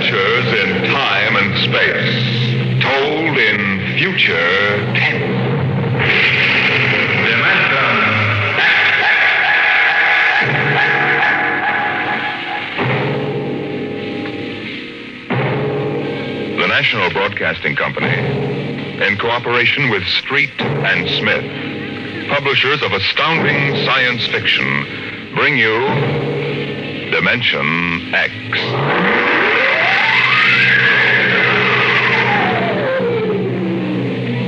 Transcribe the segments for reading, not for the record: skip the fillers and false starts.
Adventures in time and space, told in future tense. The National Broadcasting Company, in cooperation with Street and Smith, publishers of astounding science fiction, bring you Dimension X.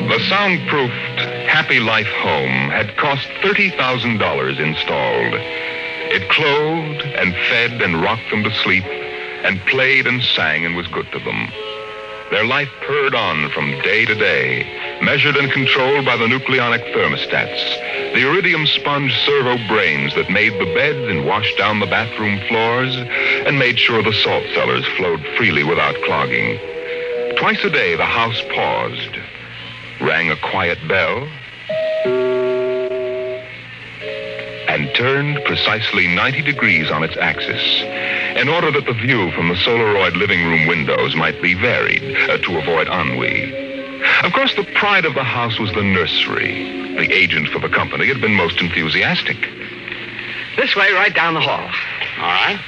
The soundproofed Happy Life home had cost $30,000 installed. It clothed and fed and rocked them to sleep and played and sang and was good to them. Their life purred on from day to day, measured and controlled by the nucleonic thermostats, the iridium sponge servo brains that made the beds and washed down the bathroom floors and made sure the salt cellars flowed freely without clogging. Twice a day, the house paused, rang a quiet bell, and turned precisely 90 degrees on its axis in order that the view from the Solaroid living room windows might be varied to avoid ennui. Of course, the pride of the house was the nursery. The agent for the company had been most enthusiastic. This way, right down the hall. All right.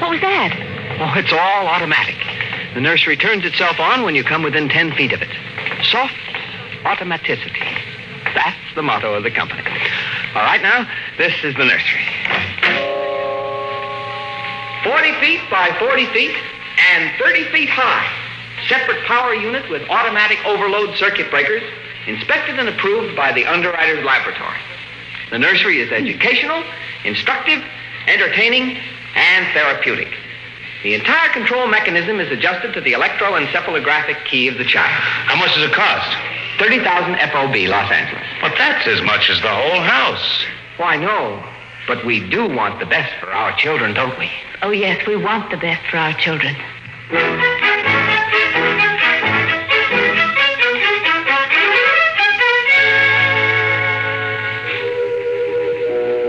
What was that? Oh, it's all automatic. The nursery turns itself on when you come within 10 feet of it. Soft automaticity. That's the motto of the company. All right, now, this is the nursery. 40 feet by 40 feet and 30 feet high. Separate power unit with automatic overload circuit breakers, inspected and approved by the underwriter's laboratory. The nursery is educational, instructive, entertaining, and therapeutic. The entire control mechanism is adjusted to the electroencephalographic key of the child. How much does it cost? 30,000 FOB, Los Angeles. But that's as much as the whole house. Why, no. But we do want the best for our children, don't we? Oh, yes, we want the best for our children.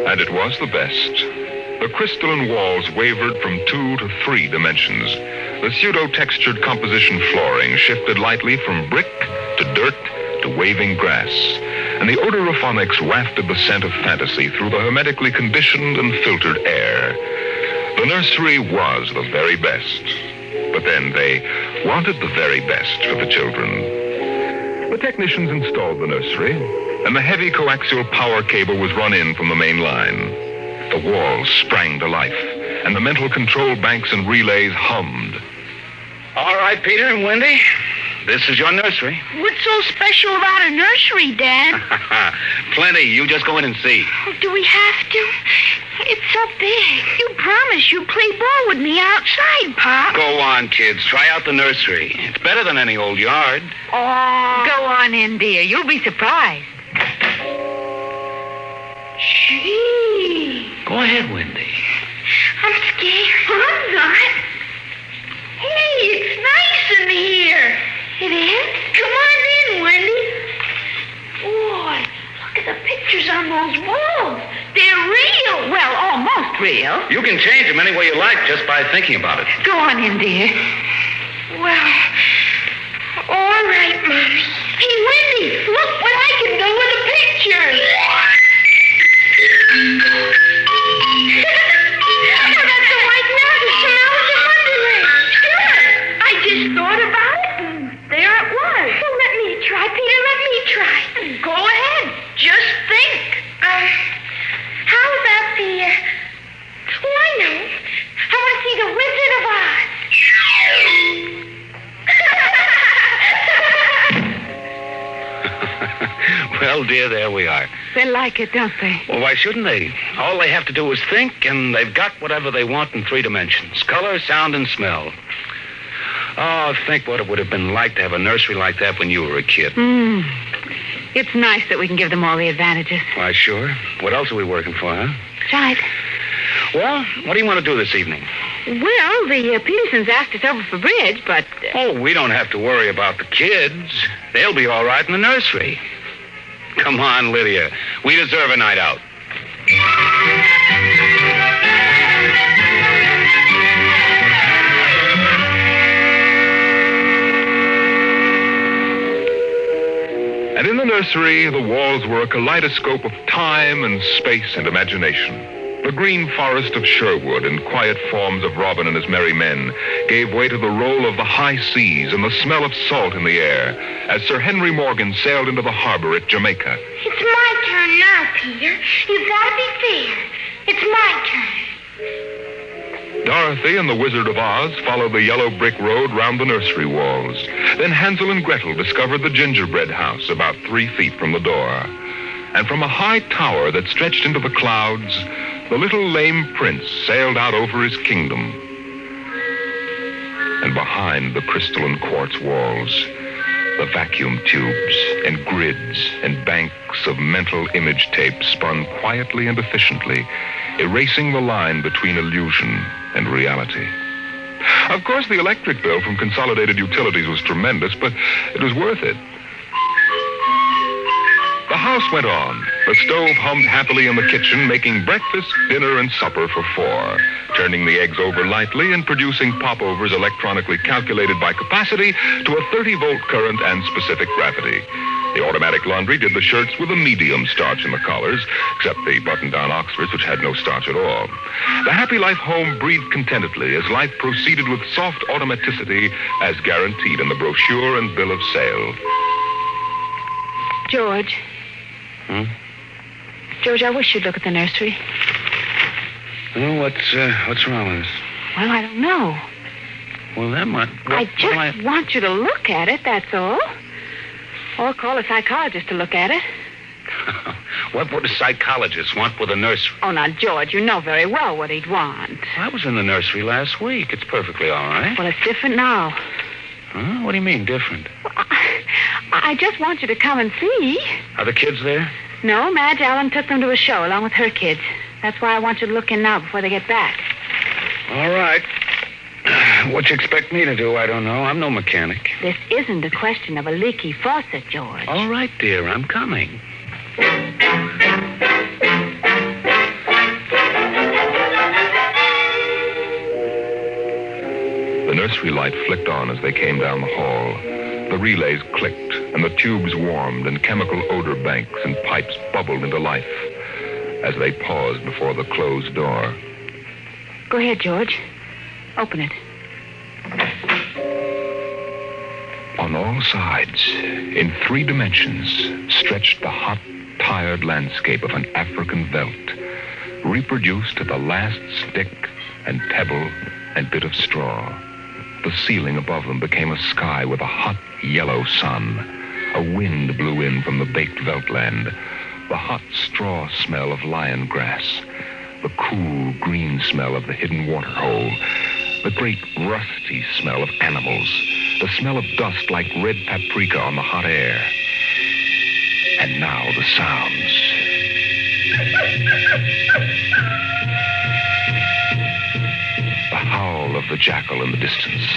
And it was the best. The crystalline walls wavered from 2 to 3 dimensions. The pseudo-textured composition flooring shifted lightly from brick to dirt to waving grass. And the odorophonics wafted the scent of fantasy through the hermetically conditioned and filtered air. The nursery was the very best. But then they wanted the very best for the children. The technicians installed the nursery, and the heavy coaxial power cable was run in from the main line. The walls sprang to life, and the mental control banks and relays hummed. All right, Peter and Wendy, this is your nursery. What's so special about a nursery, Dad? Plenty. You just go in and see. Oh, do we have to? It's so big. You promised you'd play ball with me outside, Pop. Go on, kids. Try out the nursery. It's better than any old yard. Oh. Go on in, dear. You'll be surprised. Gee. Go ahead, Wendy. I'm scared. I'm not. Hey, it's nice in here. It is? Come on in, Wendy. Boy, look at the pictures on those walls. They're real. Well, almost real. You can change them any way you like just by thinking about it. Go on in, dear. Well, all right, Mommy. Hey, Wendy, look what I can do with the pictures. Oh, that's the white mountain from Alice in Wonderland. Sure. I just thought about it, and there it was. Well, let me try, Peter. Let me try. Go ahead. Just think. How about the... Oh, I know. I want to see the Wizard of Oz. Well, dear, there we are. They like it, don't they? Well, why shouldn't they? All they have to do is think, and they've got whatever they want in 3 dimensions. Color, sound, and smell. Oh, think what it would have been like to have a nursery like that when you were a kid. It's nice that we can give them all the advantages. Why, sure. What else are we working for, huh? That's right. Well, what do you want to do this evening? Well, the Petersons asked us over for bridge, but... Oh, we don't have to worry about the kids. They'll be all right in the nursery. Come on, Lydia. We deserve a night out. And in the nursery, the walls were a kaleidoscope of time and space and imagination. The green forest of Sherwood and quiet forms of Robin and his merry men gave way to the roll of the high seas and the smell of salt in the air as Sir Henry Morgan sailed into the harbor at Jamaica. It's my turn now, Peter. You've got to be fair. It's my turn. Dorothy and the Wizard of Oz followed the yellow brick road round the nursery walls. Then Hansel and Gretel discovered the gingerbread house about 3 feet from the door. And from a high tower that stretched into the clouds, the little lame prince sailed out over his kingdom. And behind the crystal and quartz walls, the vacuum tubes and grids and banks of mental image tape spun quietly and efficiently, erasing the line between illusion and reality. Of course, the electric bill from Consolidated Utilities was tremendous, but it was worth it. The house went on. The stove hummed happily in the kitchen, making breakfast, dinner, and supper for 4, turning the eggs over lightly and producing popovers electronically calculated by capacity to a 30-volt current and specific gravity. The automatic laundry did the shirts with a medium starch in the collars, except the button-down Oxfords, which had no starch at all. The Happy Life home breathed contentedly as life proceeded with soft automaticity as guaranteed in the brochure and bill of sale. George. George, I wish you'd look at the nursery. Well, what's wrong with it? Well, I don't know. Well, that might... I just want you to look at it, that's all. Or call a psychologist to look at it. What would a psychologist want with a nursery? Oh, now, George, you know very well what he'd want. I was in the nursery last week. It's perfectly all right. Well, it's different now. Huh? What do you mean, different? Well, I just want you to come and see. Are the kids there? No, Madge Allen took them to a show along with her kids. That's why I want you to look in now before they get back. All right. What you expect me to do, I don't know. I'm no mechanic. This isn't a question of a leaky faucet, George. All right, dear, I'm coming. The nursery light flicked on as they came down the hall. The relays clicked, and the tubes warmed, and chemical odor banks and pipes bubbled into life as they paused before the closed door. Go ahead, George. Open it. On all sides, in 3 dimensions, stretched the hot, tired landscape of an African veldt, reproduced to the last stick and pebble and bit of straw. The ceiling above them became a sky with a hot, yellow sun. A wind blew in from the baked veldtland. The hot straw smell of lion grass. The cool, green smell of the hidden waterhole. The great, rusty smell of animals. The smell of dust like red paprika on the hot air. And now the sounds. The howl of the jackal in the distance,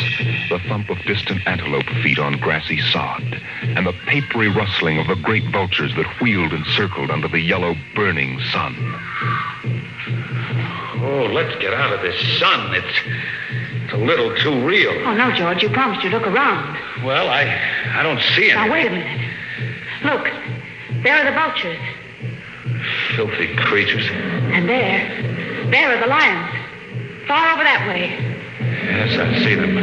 the thump of distant antelope feet on grassy sod, and the papery rustling of the great vultures that wheeled and circled under the yellow, burning sun. Oh, let's get out of this sun. It's a little too real. Oh, no, George, you promised you'd look around. Well, I don't see anything. Now, wait a minute. Look, there are the vultures. Filthy creatures. And there are the lions. Far over that way. Yes, I see them.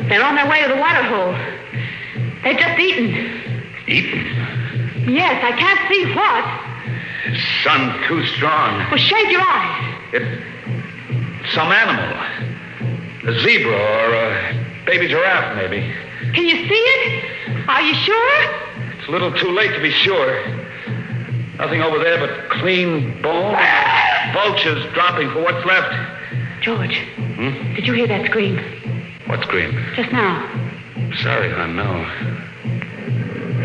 They're on their way to the water hole. They've just eaten. Eaten? Yes, I can't see what. The sun's too strong. Well, shade your eyes. It's some animal. A zebra or a baby giraffe, maybe. Can you see it? Are you sure? It's a little too late to be sure. Nothing over there but clean bone. Vultures dropping for what's left. George, did you hear that scream? What scream? Just now. Sorry, hon, no.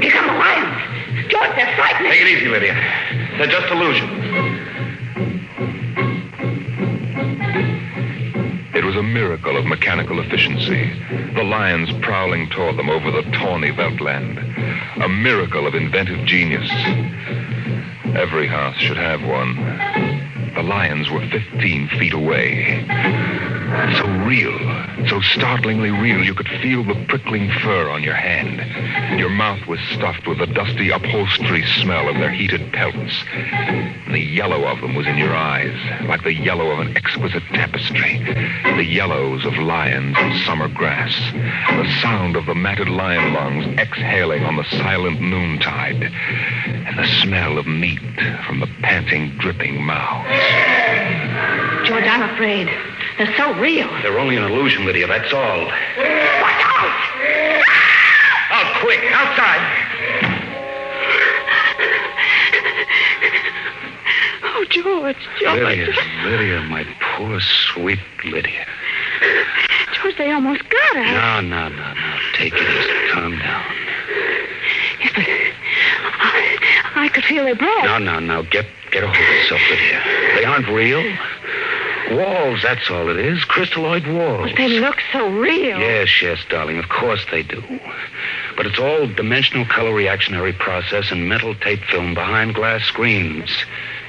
Here come the lions. George, they're frightening. Take it easy, Lydia. They're just illusions. It was a miracle of mechanical efficiency, the lions prowling toward them over the tawny veldtland. A miracle of inventive genius. Every house should have one. The lions were 15 feet away. So real, so startlingly real, you could feel the prickling fur on your hand. Your mouth was stuffed with the dusty upholstery smell of their heated pelts. And the yellow of them was in your eyes, like the yellow of an exquisite tapestry. The yellows of lions and summer grass. The sound of the matted lion lungs exhaling on the silent noontide. And the smell of meat from the panting, dripping mouths. George, I'm afraid. They're so real. They're only an illusion, Lydia, that's all. Watch out! Out, quick, outside. Oh, George. Lydia, my poor, sweet Lydia. George, they almost got her. No. Take it easy. Calm down. Yes, but I could feel their breath. No. Get a hold of yourself, Lydia. They aren't real. Walls, that's all it is. Crystalloid walls. But they look so real. Yes, darling. Of course they do. But it's all dimensional color reactionary process and mental tape film behind glass screens.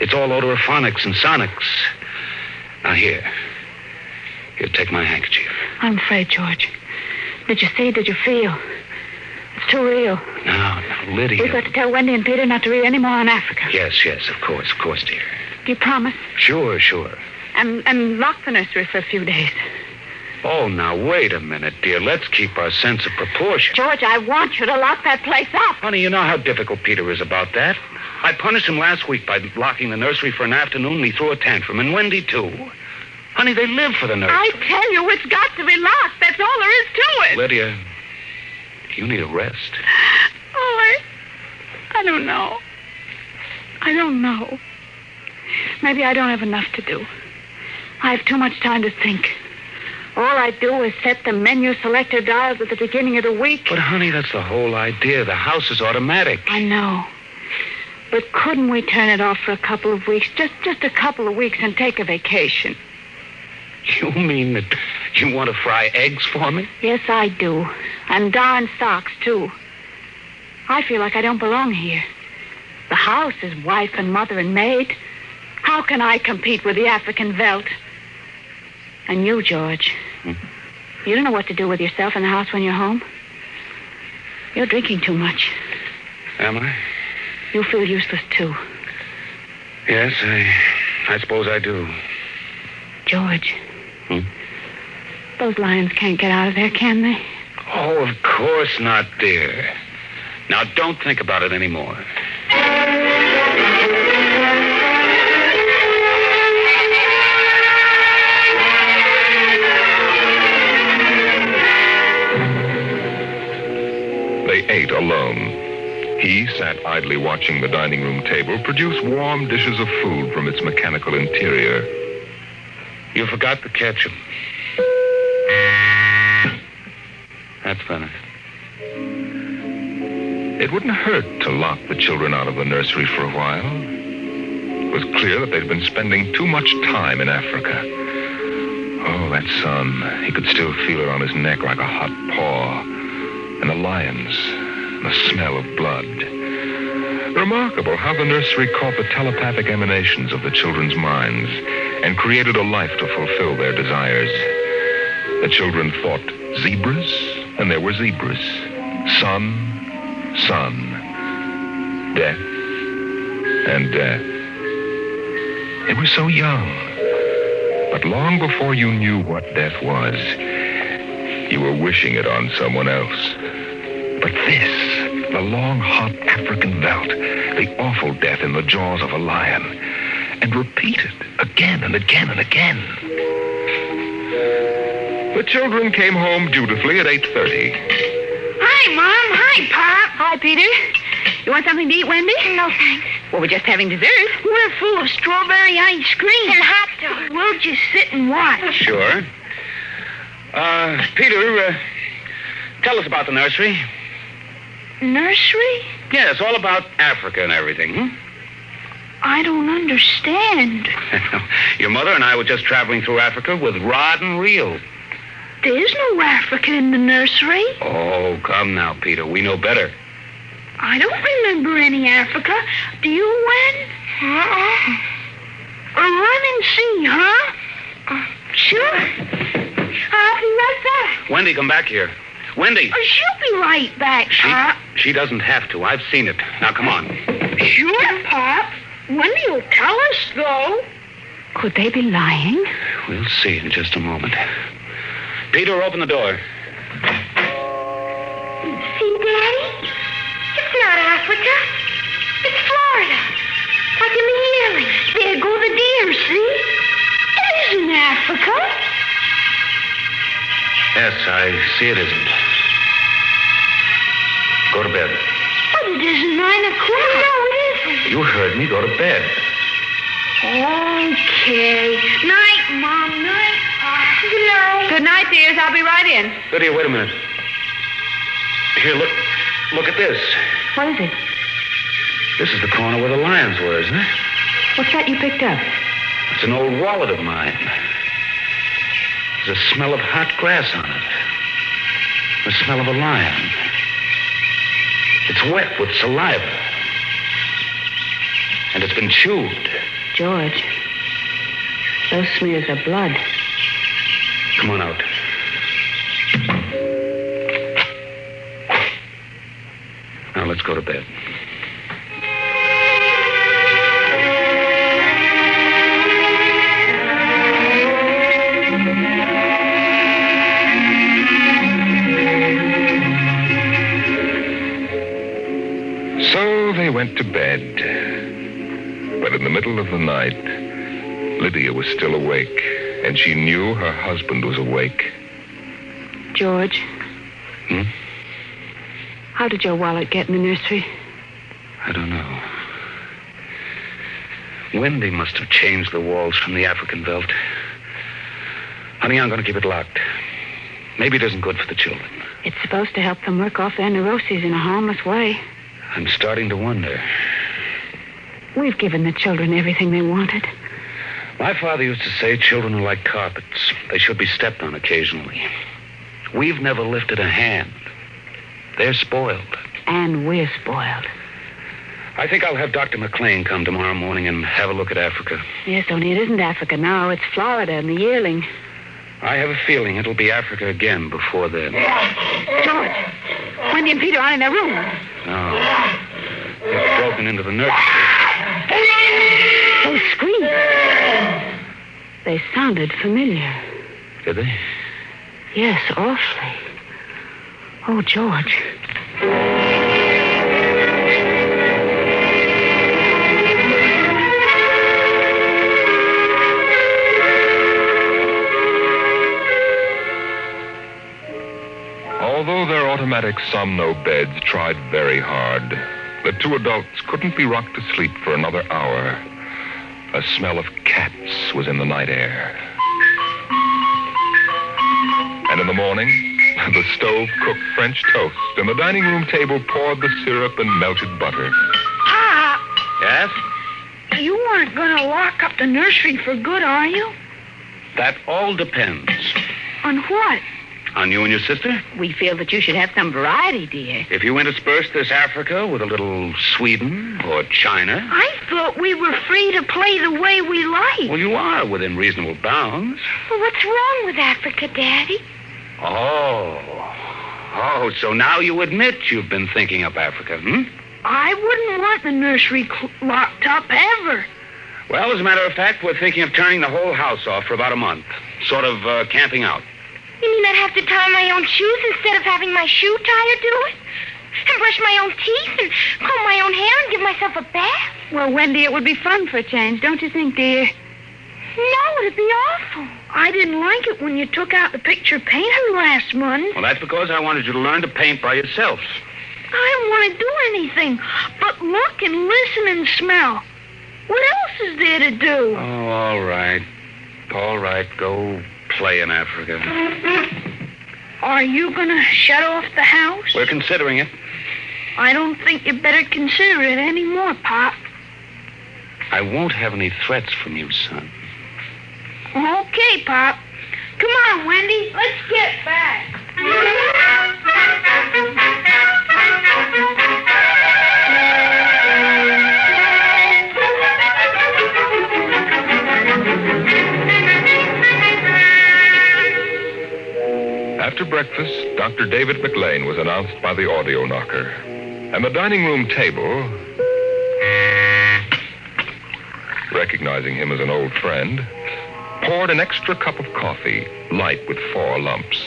It's all odorophonics and sonics. Now, here, take my handkerchief. I'm afraid, George. Did you see? Did you feel? It's too real. No, Lydia. We've got to tell Wendy and Peter not to read any more on Africa. Yes, of course, dear. Do you promise? Sure. And lock the nursery for a few days. Oh, now, wait a minute, dear. Let's keep our sense of proportion. George, I want you to lock that place up. Honey, you know how difficult Peter is about that. I punished him last week by locking the nursery for an afternoon, and he threw a tantrum, and Wendy, too. Honey, they live for the nursery. I tell you, it's got to be locked. That's all there is to it. Lydia, you need a rest. Oh, I don't know. Maybe I don't have enough to do. I have too much time to think. All I do is set the menu selector dials at the beginning of the week. But, honey, that's the whole idea. The house is automatic. I know. But couldn't we turn it off for a couple of weeks? Just a couple of weeks and take a vacation. You mean that you want to fry eggs for me? Yes, I do. And darn socks, too. I feel like I don't belong here. The house is wife and mother and maid. How can I compete with the African Veldt? And you, George, you don't know what to do with yourself in the house when you're home. You're drinking too much. Am I? You feel useless, too. Yes, I suppose I do. George. Those lions can't get out of there, can they? Oh, of course not, dear. Now, don't think about it anymore. They ate alone. He sat idly watching the dining room table produce warm dishes of food from its mechanical interior. You forgot the ketchup. That's better. It wouldn't hurt to lock the children out of the nursery for a while. It was clear that they'd been spending too much time in Africa. Oh, that sun. He could still feel it on his neck like a hot paw. And the lions, and the smell of blood. Remarkable how the nursery caught the telepathic emanations of the children's minds and created a life to fulfill their desires. The children thought zebras, and there were zebras. Sun, death, and death. They were so young. But long before you knew what death was, you were wishing it on someone else. But this, the long, hot African Veldt, the awful death in the jaws of a lion, and repeated again and again and again. The children came home dutifully at 8:30. Hi, Mom. Hi, Pop. Hi, Peter. You want something to eat, Wendy? No, thanks. Well, we're just having dessert. We're full of strawberry ice cream. And hot dogs. We'll just sit and watch. Sure. Peter, tell us about the nursery. Nursery? Yes, all about Africa and everything. I don't understand. Your mother and I were just traveling through Africa with rod and reel. There's no Africa in the nursery. Oh, come now, Peter. We know better. I don't remember any Africa. Do you, Wen? Run Wendy, come back here. Wendy! Oh, she'll be right back, Pop. She doesn't have to. I've seen it. Now, come on. Sure, Pop. Wendy will tell us, though. Could they be lying? We'll see in just a moment. Peter, open the door. See, Daddy? It's not Africa. It's Florida. Like in the yearling. There go the deer, see? It isn't Africa. Yes, I see it isn't. Go to bed. But it isn't 9 o'clock. No, it isn't. You heard me. Go to bed. Okay. Night, Mom. Night, Pop. Good night. Good night, dears. I'll be right in. Lydia, wait a minute. Here, look at this. What is it? This is the corner where the lions were, isn't it? What's that you picked up? It's an old wallet of mine. There's a smell of hot grass on it. The smell of a lion. It's wet with saliva. And it's been chewed. George, those smears of blood. Come on out. Now let's go to bed. So they went to bed. But in the middle of the night, Lydia was still awake, and she knew her husband was awake. George. Hmm? How did your wallet get in the nursery? I don't know. Wendy must have changed the walls from the African Veldt. Honey, I'm going to keep it locked. Maybe it isn't good for the children. It's supposed to help them work off their neuroses in a harmless way. I'm starting to wonder. We've given the children everything they wanted. My father used to say children are like carpets. They should be stepped on occasionally. We've never lifted a hand. They're spoiled. And we're spoiled. I think I'll have Dr. McLean come tomorrow morning and have a look at Africa. Yes, only it isn't Africa now. It's Florida and the yearling. I have a feeling it'll be Africa again before then. George, Wendy and Peter aren't in their room. No. They've broken into the nursery. Those screams. They sounded familiar. Did they? Yes, awfully. Oh, George. Although their automatic somno beds tried very hard, the two adults couldn't be rocked to sleep for another hour. A smell of cats was in the night air. And in the morning, the stove cooked French toast, and the dining room table poured the syrup and melted butter. Pop, Yes? you aren't going to lock up the nursery for good, are you? That all depends. On what? On you and your sister? We feel that you should have some variety, dear. If you intersperse this Africa with a little Sweden or China, I thought we were free to play the way we like. well, you are within reasonable bounds. Well, what's wrong with Africa, Daddy? Oh, so now you admit you've been thinking up Africa, hmm? I wouldn't want the nursery locked up ever. Well, as a matter of fact, we're thinking of turning the whole house off for about a month. Sort of camping out. You mean I'd have to tie my own shoes instead of having my shoe tire do it? And brush my own teeth and comb my own hair and give myself a bath? Well, Wendy, it would be fun for a change, don't you think, dear? No, it'd be awful. I didn't like it when you took out the picture painter last month. Well, that's because I wanted you to learn to paint by yourself. I don't want to do anything but look and listen and smell. What else is there to do? Oh, all right. All right, go play in Africa. Are you going to shut off the house? We're considering it. I don't think you better consider it anymore, Pop. I won't have any threats from you, son. Okay, Pop. Come on, Wendy. Let's get back. At After breakfast, Dr. David McLean was announced by the audio knocker. And the dining room table, recognizing him as an old friend, poured an extra cup of coffee, light with 4 lumps.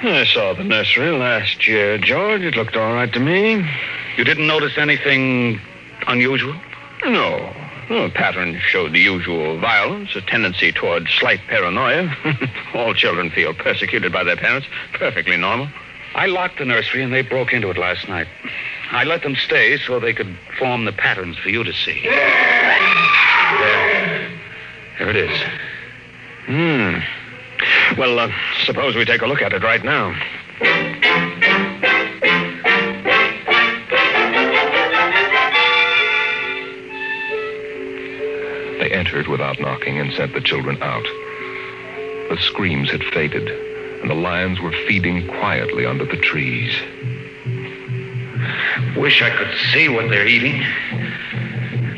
I saw the nursery last year, George. It looked all right to me. You didn't notice anything unusual? No. The pattern showed the usual violence, a tendency toward slight paranoia. All children feel persecuted by their parents. Perfectly normal. I locked the nursery and they broke into it last night. I let them stay so they could form the patterns for you to see. There it is. Well, suppose we take a look at it right now. They entered without knocking and sent the children out. The screams had faded, and the lions were feeding quietly under the trees. Wish I could see what they're eating.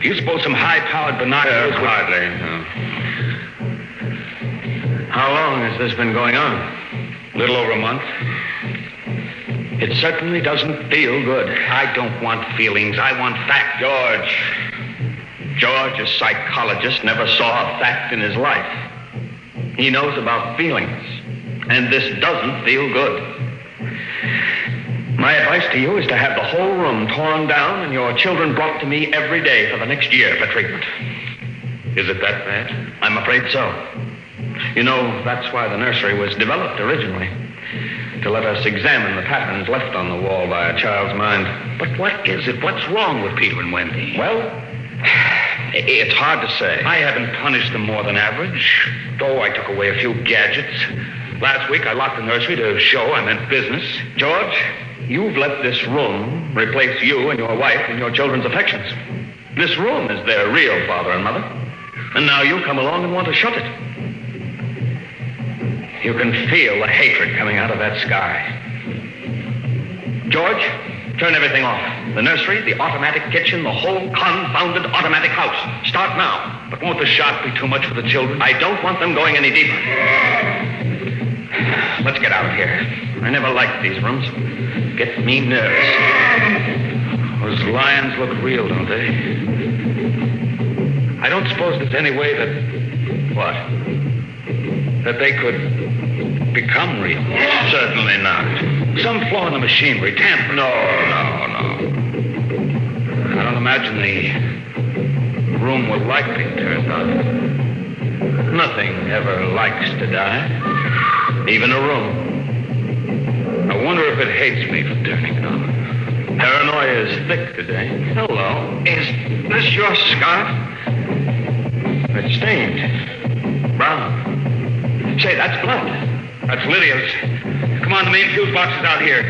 Do you suppose some high-powered binoculars would... Hardly, no. How long has this been going on? Little over a month. It certainly doesn't feel good. I don't want feelings. I want fact. George, a psychologist, never saw a fact in his life. He knows about feelings, and this doesn't feel good. My advice to you is to have the whole room torn down and your children brought to me every day for the next year for treatment. Is it that bad? I'm afraid so. You know, that's why the nursery was developed originally, to let us examine the patterns left on the wall by a child's mind. But what is it? What's wrong with Peter and Wendy? Well, it's hard to say. I haven't punished them more than average, though I took away a few gadgets. Last week, I locked the nursery to show I meant business. George, you've let this room replace you and your wife and your children's affections. This room is their real father and mother. And now you come along and want to shut it. You can feel the hatred coming out of that sky. George, turn everything off. The nursery, the automatic kitchen, the whole confounded automatic house. Start now. But won't the shock be too much for the children? I don't want them going any deeper. Let's get out of here. I never liked these rooms. Get me nervous. Those lions look real, don't they? I don't suppose there's any way that... What? That they could become real. Certainly not. Some flaw in the machinery, tamper. No. I don't imagine the room will like being turned on. Nothing ever likes to die. Even a room. I wonder if it hates me for turning it on. Paranoia is thick today. Hello. Is this your scarf? It's stained. Brown. Say, that's blood. That's Lydia's. Come on, the main fuse box is out here.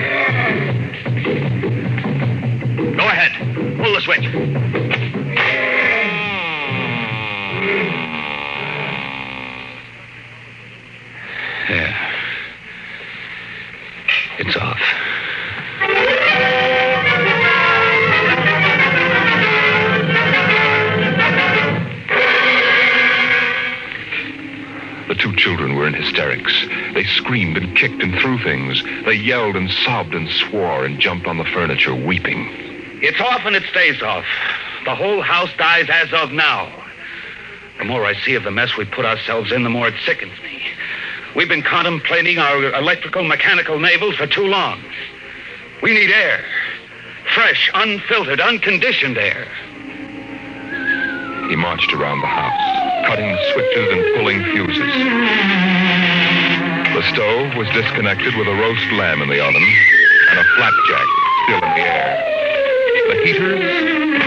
Go ahead. Pull the switch. Yeah. It's off. The 2 children were in hysterics. They screamed and kicked and threw things. They yelled and sobbed and swore and jumped on the furniture, weeping. It's off and it stays off. The whole house dies as of now. The more I see of the mess we put ourselves in, the more it sickens me. We've been contemplating our electrical, mechanical navels for too long. We need air. Fresh, unfiltered, unconditioned air. He marched around the house, cutting the switches and pulling fuses. The stove was disconnected with a roast lamb in the oven and a flapjack still in the air. The heaters,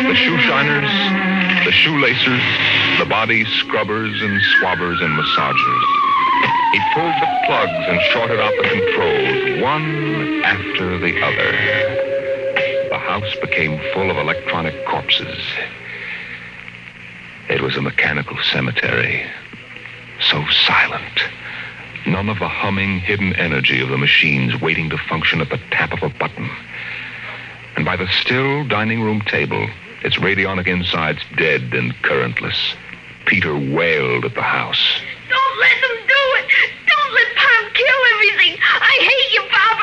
the shoe shiners, the shoelacers, the body scrubbers and swabbers and massagers. He pulled the plugs and shorted out the controls, one after the other. The house became full of electronic corpses. It was a mechanical cemetery, so silent. None of the humming, hidden energy of the machines waiting to function at the tap of a button. And by the still dining room table, its radionic insides dead and currentless, Peter wailed at the house. Don't let them do it. Don't let Pop kill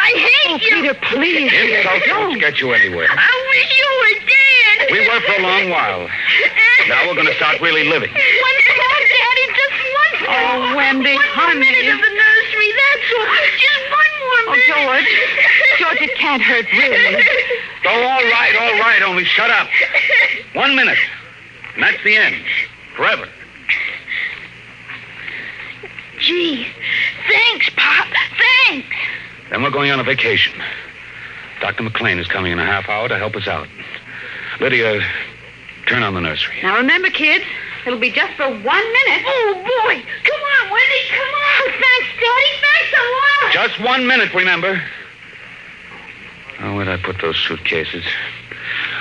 I hate you. Peter, please. Insults won't get you anywhere. I wish you were dead. We were for a long while. Now we're going to start really living. One more, Daddy, just one more. Oh, Wendy, one honey. more minute of the nursery, that's all. Just one more Oh, minute. George. George, it can't hurt, really. Oh, all right. Only shut up. 1 minute. And that's the end. Forever. Gee, thanks, Pop. Thanks. Then we're going on a vacation. Dr. McLean is coming in a half hour to help us out. Lydia, turn on the nursery. Now, remember, kids, it'll be just for 1 minute. Oh, boy. Come on, Wendy, come on. Oh, thanks, Daddy. Thanks a lot. Just 1 minute, remember. Oh, where'd I put those suitcases?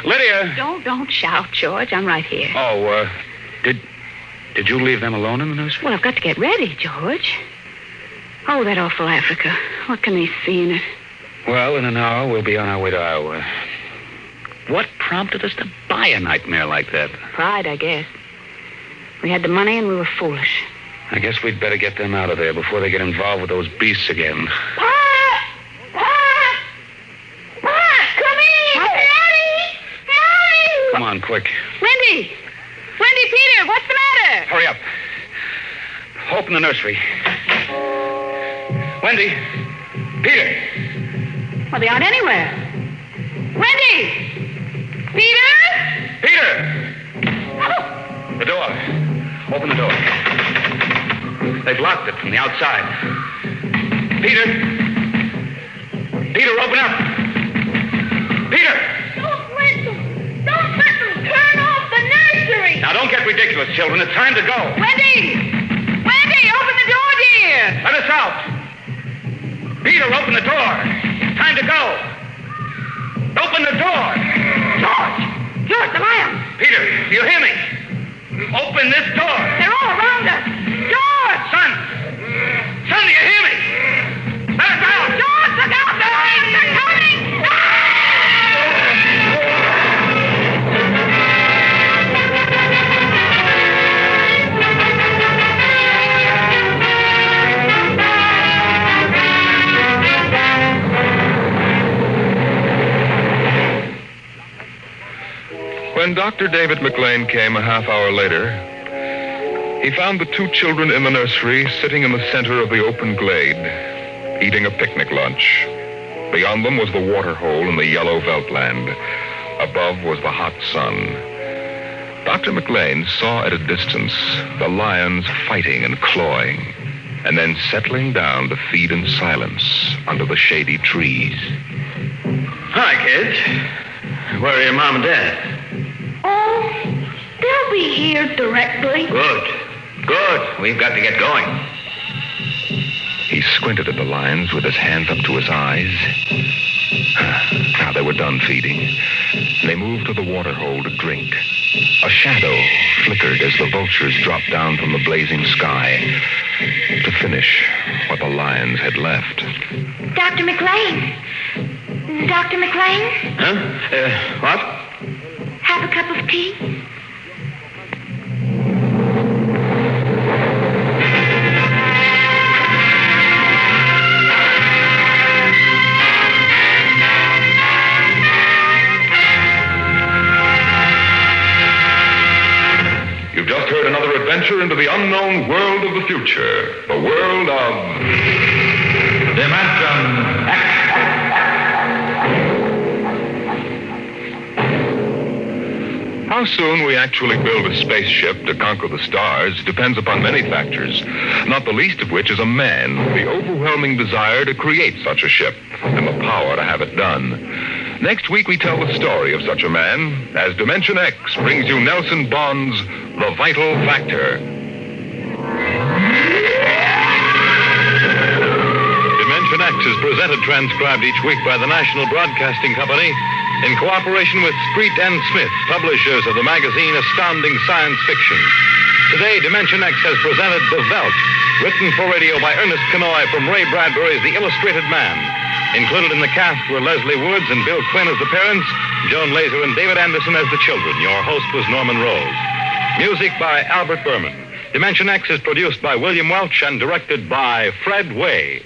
Lydia! Don't shout, George. I'm right here. Oh, did you leave them alone in the nursery? Well, I've got to get ready, George. Oh, that awful Africa. What can they see in it? Well, in an hour, we'll be on our way to Iowa. What prompted us to buy a nightmare like that? Pride, I guess. We had the money and we were foolish. I guess we'd better get them out of there before they get involved with those beasts again. Pop! Pop! Pop, come in. Daddy! Mommy! Come on, quick. Wendy! Wendy, Peter, what's the matter? Hurry up. Open the nursery. Wendy! Peter! Well, they aren't anywhere. Wendy! Peter! Peter! Oh, The door. Open the door. They've locked it from the outside. Peter! Peter, open up! Peter! Don't let them. Don't let them turn off the nursery. Now, don't get ridiculous, children. It's time to go. Wendy! Wendy, open the door, dear! Let us out. Peter, open the door. It's time to go. Open the door. George! George, the lions! Peter, do you hear me? Open this door. They're all around us! George! Son! Son, do you hear me? Let us out. George, look out! The lions are coming! When Dr. David McLean came a half hour later, he found the two children in the nursery sitting in the center of the open glade, eating a picnic lunch. Beyond them was the water hole in the yellow Veldt land. Above was the hot sun. Dr. McLean saw at a distance the lions fighting and clawing, and then settling down to feed in silence under the shady trees. Hi, kids. Where are your mom and dad? Oh, they'll be here directly. Good. We've got to get going. He squinted at the lions with his hands up to his eyes. Now they were done feeding. They moved to the water hole to drink. A shadow flickered as the vultures dropped down from the blazing sky to finish what the lions had left. Dr. McLean. Dr. McLean, Huh? What? have a cup of tea? You've just heard another adventure into the unknown world of the future. The world of Dimension X. How soon we actually build a spaceship to conquer the stars depends upon many factors, not the least of which is a man, the overwhelming desire to create such a ship, and the power to have it done. Next week, we tell the story of such a man as Dimension X brings you Nelson Bond's The Vital Factor. Dimension X is presented transcribed each week by the National Broadcasting Company in cooperation with Street and Smith, publishers of the magazine Astounding Science Fiction. Today, Dimension X has presented The Veldt, written for radio by Ernest Kenoy from Ray Bradbury's The Illustrated Man. Included in the cast were Leslie Woods and Bill Quinn as the parents, Joan Laser and David Anderson as the children. Your host was Norman Rose. Music by Albert Berman. Dimension X is produced by William Welch and directed by Fred Way.